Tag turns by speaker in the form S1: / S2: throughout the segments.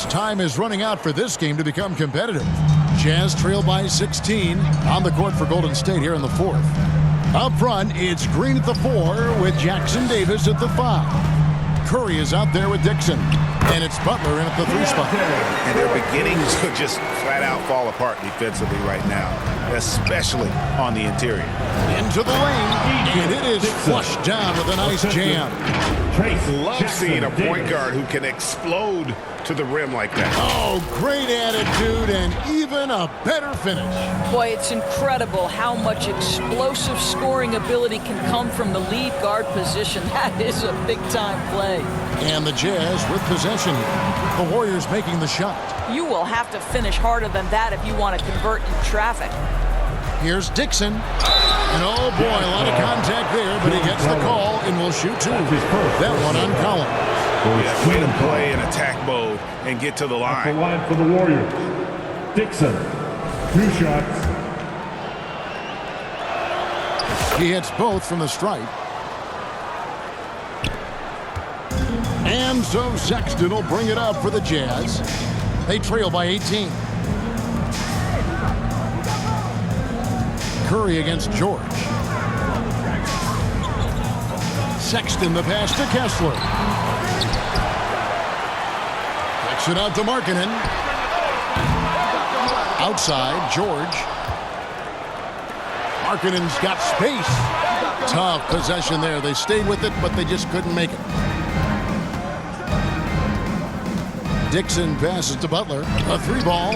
S1: time is running out for this game to become competitive. Jazz trail by 16 on the court for Golden State here in the fourth. Up front, it's Green at the 4 with Jackson Davis at the 5. Curry is out there with Dixon. And it's Butler in at the 3 spot.
S2: And they're beginning to just flat out fall apart defensively right now, especially on the interior.
S1: Into the lane, and it is flushed down with a nice jam.
S2: Love seeing a point guard who can explode to the rim like that.
S1: Oh, great attitude and even a better finish.
S3: Boy, it's incredible how much explosive scoring ability can come from the lead guard position. That is a big-time play.
S1: And the Jazz with possession. The Warriors making the shot.
S3: You will have to finish harder than that if you want to convert in traffic.
S1: Here's Dixon. And oh boy, a lot of contact there, but he gets the call and will shoot 2. That one on Collins.
S2: Yeah, way to play in attack mode and get to the line.
S4: The line for the Warriors. Dixon, 2 shots.
S1: He hits both from the stripe. And so Sexton will bring it up for the Jazz. They trail by 18. Curry against George. Sexton the pass to Kessler. Kicks it out to Markkanen. Outside, George. Markkanen's got space. Tough possession there. They stayed with it, but they just couldn't make it. Dixon passes to Butler. A 3-ball.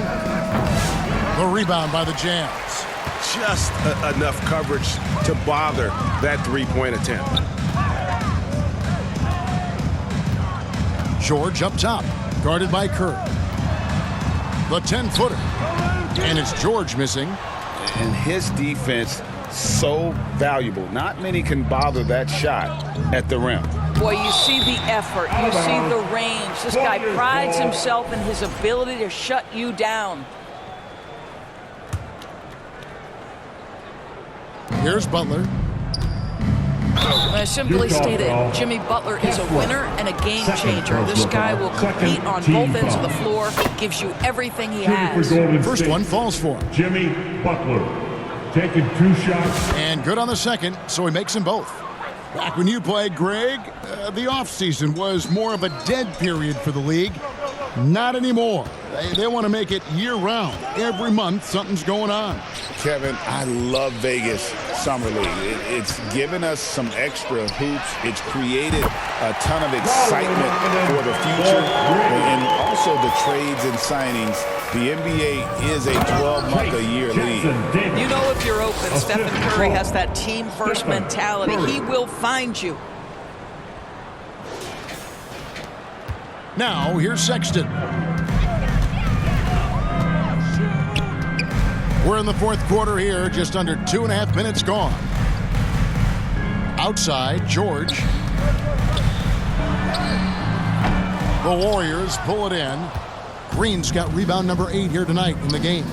S1: The rebound by the Jazz.
S2: Just enough coverage to bother that 3-point attempt.
S1: George up top, guarded by Curry. The 10-footer. And it's George missing.
S2: And his defense so valuable. Not many can bother that shot at the rim.
S3: Boy, you see the effort. You see the range. This guy prides himself in his ability to shut you down.
S1: Here's Butler.
S3: I simply stated, Jimmy Butler is a winner and a game changer. This guy will compete on both ends of the floor, gives you everything he has.
S1: First one falls for him.
S4: Jimmy Butler taking 2 shots.
S1: And good on the second, so he makes them both. Back when you played, Greg, the offseason was more of a dead period for the league. Not anymore. They want to make it year-round. Every month, something's going on.
S2: Kevin, I love Vegas Summer League. It's given us some extra hoops. It's created a ton of excitement for the future. And also the trades and signings. The NBA is a 12-month-a-year league.
S3: You know if you're open, Stephen Curry has that team-first mentality. He will find you.
S1: Now, here's Sexton. We're in the fourth quarter here, just under 2.5 minutes gone. Outside, George. The Warriors pull it in. Green's got rebound number 8 here tonight in the game.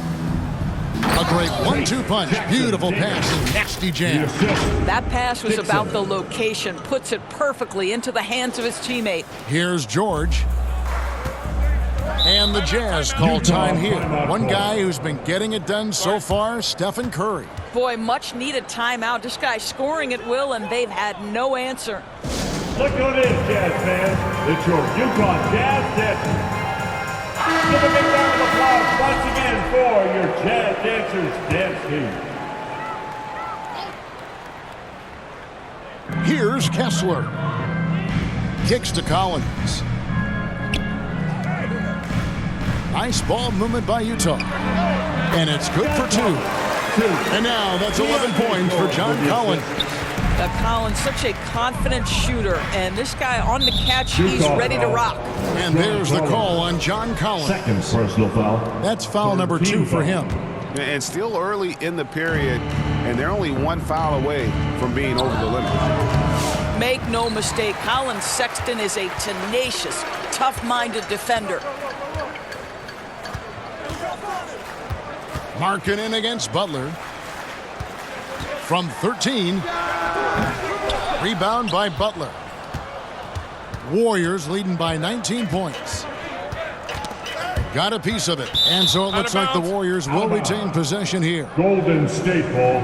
S1: A great 1-2 punch. Beautiful pass and nasty jam.
S3: That pass was about the location. Puts it perfectly into the hands of his teammate.
S1: Here's George. And the Jazz call time here. One guy who's been getting it done so far, Stephen Curry.
S3: Boy, much needed timeout. This guy's scoring at will, and they've had no answer.
S4: Look who it is, Jazz fans. It's your UConn Jazz Dancers. Give a big round of applause once again for your Jazz Dancers dance team.
S1: Here's Kessler. Kicks to Collins. Nice ball movement by Utah. And it's good for 2. And now that's 11 points for John Collins.
S3: Collins, such a confident shooter. And this guy on the catch, he's ready to rock.
S1: And there's the call on John Collins.
S4: Second personal foul.
S1: That's foul number 2 for him.
S2: And still early in the period, and they're only 1 foul away from being over the limit.
S3: Make no mistake, Colin Sexton is a tenacious, tough-minded defender.
S1: Markkanen against Butler. From 13. Rebound by Butler. Warriors leading by 19 points. Got a piece of it. And so it looks like the Warriors will retain possession here.
S4: Golden State ball.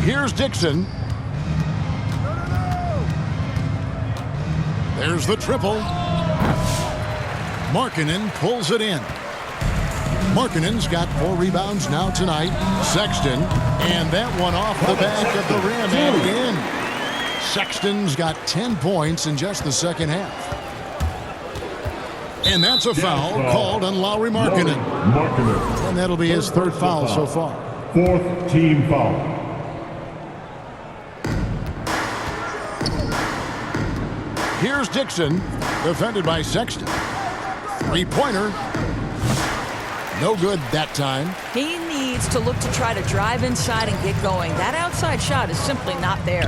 S1: Here's Dixon. There's the triple. Markkanen pulls it in. Markkanen's got 4 rebounds now tonight. Sexton, and that one off the back of the rim and in. Sexton's got 10 points in just the second half. And that's a foul called on Lauri Markkanen. And that'll be his 3rd foul so far.
S4: 4th team foul.
S1: Here's Dixon, defended by Sexton. 3-pointer. No good that time.
S3: He needs to look to try to drive inside and get going. That outside shot is simply not there.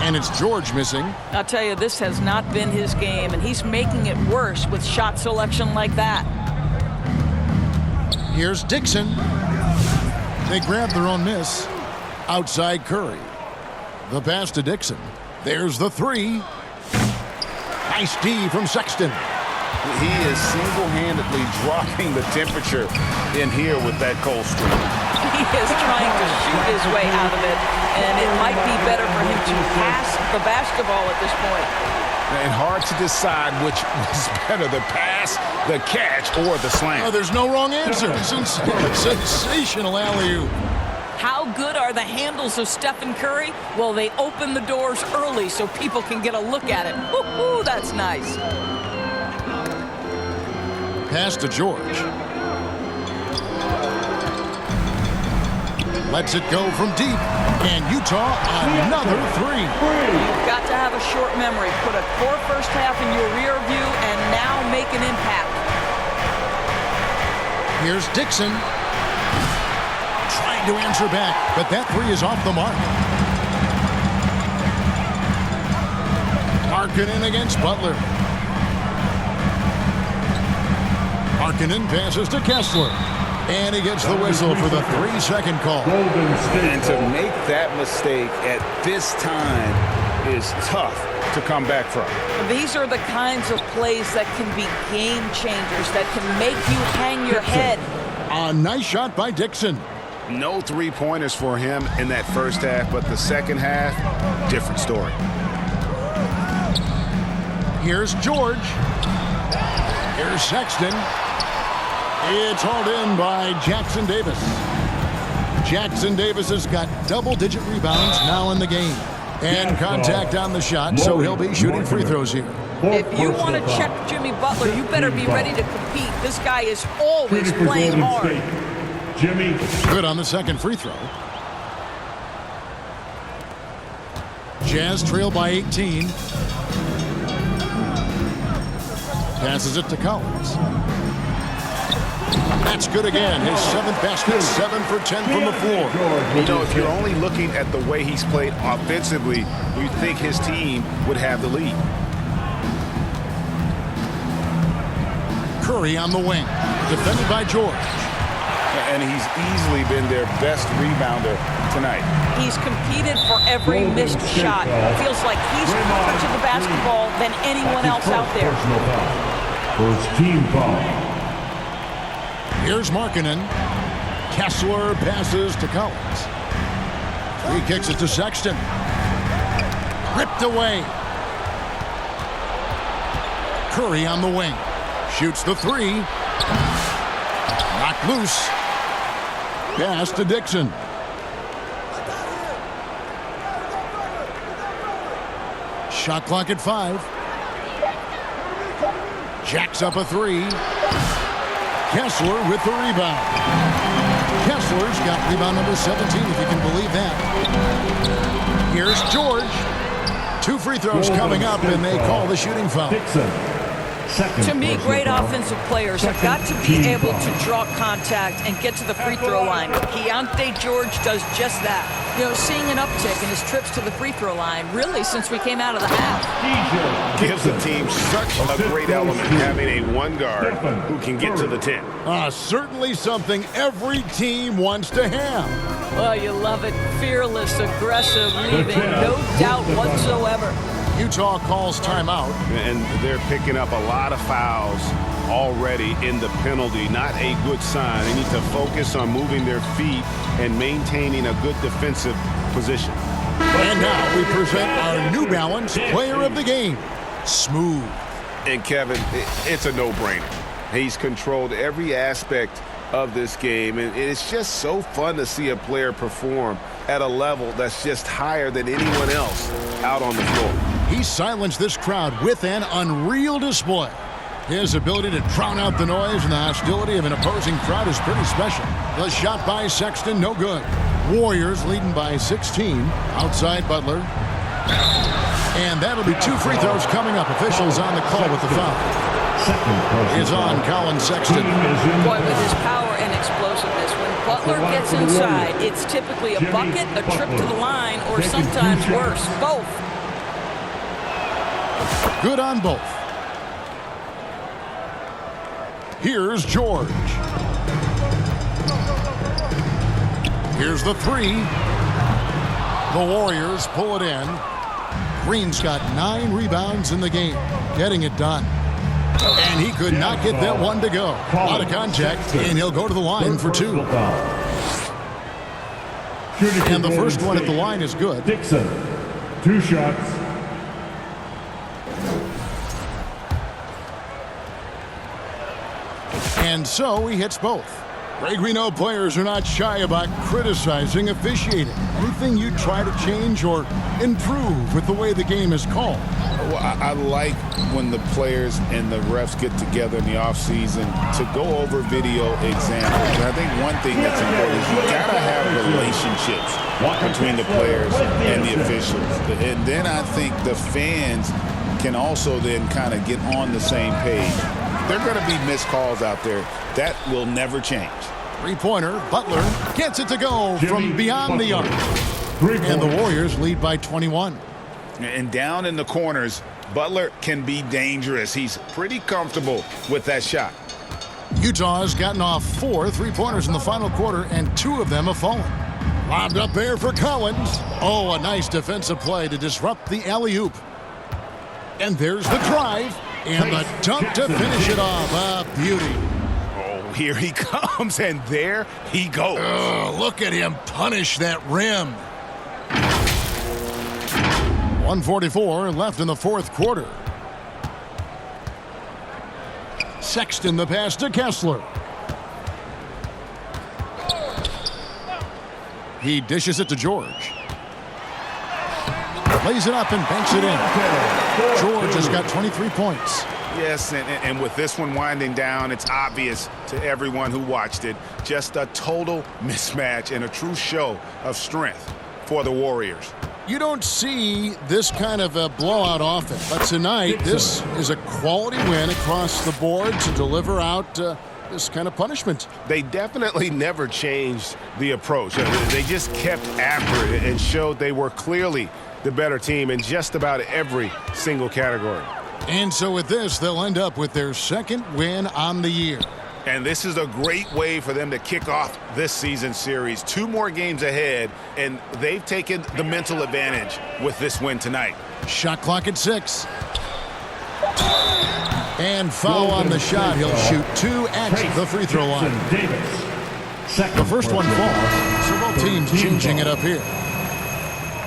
S1: And it's George missing.
S3: I'll tell you, this has not been his game, and he's making it worse with shot selection like that.
S1: Here's Dixon. They grab their own miss. Outside Curry. The pass to Dixon. There's the 3. Nice D from Sexton.
S2: He is single-handedly dropping the temperature in here with that cold streak.
S3: He is trying to shoot his way out of it, and it might be better for him to pass the basketball at this point.
S2: And hard to decide which was better, the pass, the catch, or the slam.
S1: Oh, there's no wrong answer. Sensational alley-oop.
S3: How good are the handles of Stephen Curry? Well, they open the doors early so people can get a look at it. Woo-hoo, that's nice.
S1: Pass to George. Lets it go from deep. And Utah, another 3.
S3: You've got to have a short memory. Put a poor first half in your rear view and now make an impact.
S1: Here's Dixon. Trying to answer back, but that 3 is off the mark. Markkanen against Butler. Markkanen passes to Kessler. And he gets the whistle for the 3-second call.
S2: And to make that mistake at this time is tough to come back from.
S3: These are the kinds of plays that can be game changers, that can make you hang your head.
S1: A nice shot by Dixon.
S2: No 3-pointers for him in that first half, but the second half, different story.
S1: Here's George. Here's Sexton. It's hauled in by Jackson Davis. Jackson Davis has got double-digit rebounds now in the game. And contact on the shot, so he'll be shooting free throws here.
S3: If you want to check Jimmy Butler, you better be ready to compete. This guy is always playing hard.
S4: Jimmy.
S1: Good on the second free throw. Jazz trail by 18. Passes it to Collins. That's good again. His 7th basket, 7 for 10 from the floor.
S2: You know, if you're only looking at the way he's played offensively, you think his team would have the lead.
S1: Curry on the wing, defended by George.
S2: And he's easily been their best rebounder tonight.
S3: He's competed for every missed shot. Feels like he's closer to the basketball than anyone else out there.
S4: First team foul.
S1: Here's Markkanen. Kessler passes to Collins. He kicks it to Sexton. Ripped away. Curry on the wing. Shoots the 3. Knocked loose. Pass to Dixon. Shot clock at 5. Jacks up a 3. Kessler with the rebound. Kessler's got rebound number 17, if you can believe that. Here's George. 2 free throws coming up, and they call the shooting foul.
S4: Dixon.
S3: To me, great offensive players have got to be able to draw contact and get to the free throw line. Keontae George does just that. You know, seeing an uptick in his trips to the free throw line, really, since we came out of the half.
S2: Gives the team such a great element having a 1 guard who can get to the 10.
S1: Certainly something every team wants to have.
S3: Well, you love it. Fearless, aggressive, leaving no doubt whatsoever.
S1: Utah calls timeout.
S5: And they're picking up a lot of fouls already in the penalty. Not a good sign. They need to focus on moving their feet and maintaining a good defensive position.
S1: And now we present our New Balance player of the game, Smooth.
S5: And Kevin, it's a no-brainer. He's controlled every aspect of this game, and it's just so fun to see a player perform at a level that's just higher than anyone else out on the floor.
S1: He silenced this crowd with an unreal display. His ability to drown out the noise and the hostility of an opposing crowd is pretty special. The shot by Sexton, no good. Warriors leading by 16. Outside Butler. And that'll be 2 free throws coming up. Officials on the call with the foul. Is on Colin Sexton.
S3: Boy, with his power and explosiveness, when Butler gets inside, it's typically a bucket, a trip to the line, or sometimes worse, both.
S1: Good on both. Here's George. Here's the 3. The Warriors pull it in. Green's got 9 rebounds in the game, getting it done. And he could not get that one to go. Out of contact, and he'll go to the line for 2. And the first one at the line is good.
S4: Dixon, 2 shots.
S1: And so he hits both. Greg, we know players are not shy about criticizing officiating. Anything you try to change or improve with the way the game is called?
S2: Well, I like when the players and the refs get together in the offseason to go over video examples. And I think one thing that's important is you got to have relationships between the players and the officials. And then I think the fans can also then kind of get on the same page. There are going to be missed calls out there. That will never change.
S1: Three-pointer, Butler gets it to go from beyond the arc. And the Warriors lead by 21.
S2: And down in the corners, Butler can be dangerous. He's pretty comfortable with that shot.
S1: Utah has gotten off 4 three-pointers in the final quarter, and 2 of them have fallen. Lobbed up there for Collins. Oh, a nice defensive play to disrupt the alley-oop. And there's the drive. And the dunk to finish it off. A beauty.
S2: Oh, here he comes, and there he goes.
S1: Look at him punish that rim. 1:44 left in the fourth quarter. Sexton the pass to Kessler. He dishes it to George. Lays it up and banks it in. George has got 23 points.
S2: Yes, and with this one winding down, it's obvious to everyone who watched it. Just a total mismatch and a true show of strength for the Warriors.
S1: You don't see this kind of a blowout often, but tonight this is a quality win across the board to deliver out this kind of punishment.
S5: They definitely never changed the approach. They just kept after it and showed they were clearly the better team in just about every single category.
S1: And so with this, they'll end up with their second win on the year.
S2: And this is a great way for them to kick off this season series. 2 more games ahead, and they've taken the mental advantage with this win tonight.
S1: Shot clock at 6. And foul on the shot. He'll shoot 2 at the free throw line. The first one falls, so both teams changing it up here.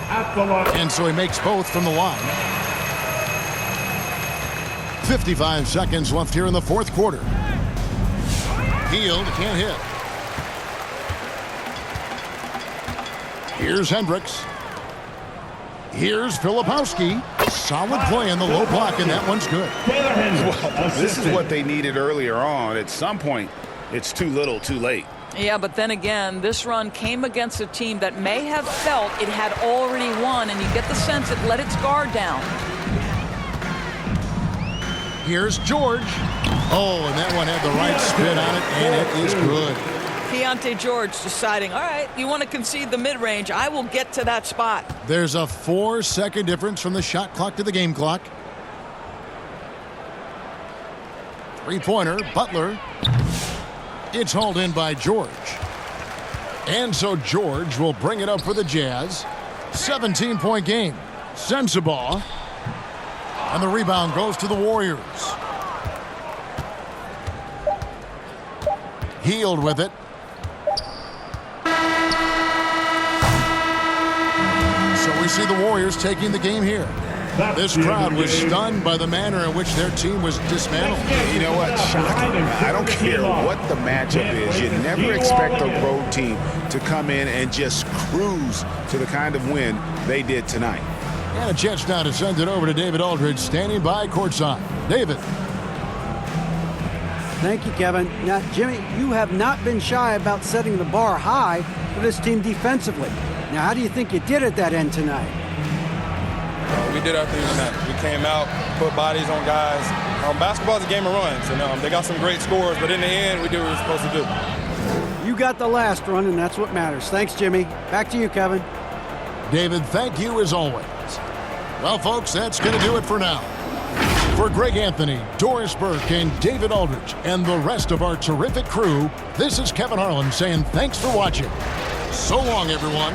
S1: And so he makes both from the line. 55 seconds left here in the fourth quarter. Hield can't hit. Here's Hendricks. Here's Filipowski. Solid play in the low block, and that one's good.
S2: Well, this is what they needed earlier on. At some point, it's too little, too late.
S3: Yeah, but then again, this run came against a team that may have felt it had already won, and you get the sense it let its guard down.
S1: Here's George. Oh, and that one had the right spin on it, and it is good.
S3: Keontae George deciding, all right, you want to concede the mid-range, I will get to that spot.
S1: There's a 4-second difference from the shot clock to the game clock. Three-pointer, Butler. It's hauled in by George. And so George will bring it up for the Jazz. 17-point game. Sensabaugh. And the rebound goes to the Warriors. Healed with it. So we see the Warriors taking the game here. This crowd was stunned by the manner in which their team was dismantled.
S2: You know what? Shocking. I don't care what the matchup is. You never expect a road team to come in and just cruise to the kind of win they did tonight.
S1: And a chance now to send it over to David Aldridge, standing by courtside. David.
S6: Thank you, Kevin. Now, Jimmy, you have not been shy about setting the bar high for this team defensively. Now, how do you think you did at that end tonight?
S7: We did our thing tonight. We came out, put bodies on guys. Basketball is a game of runs, and they got some great scores, but in the end, we did what we were supposed to do.
S6: You got the last run, and that's what matters. Thanks, Jimmy. Back to you, Kevin.
S1: David, thank you as always. Well, folks, that's going to do it for now. For Greg Anthony, Doris Burke, and David Aldridge, and the rest of our terrific crew, this is Kevin Harlan saying thanks for watching. So long, everyone.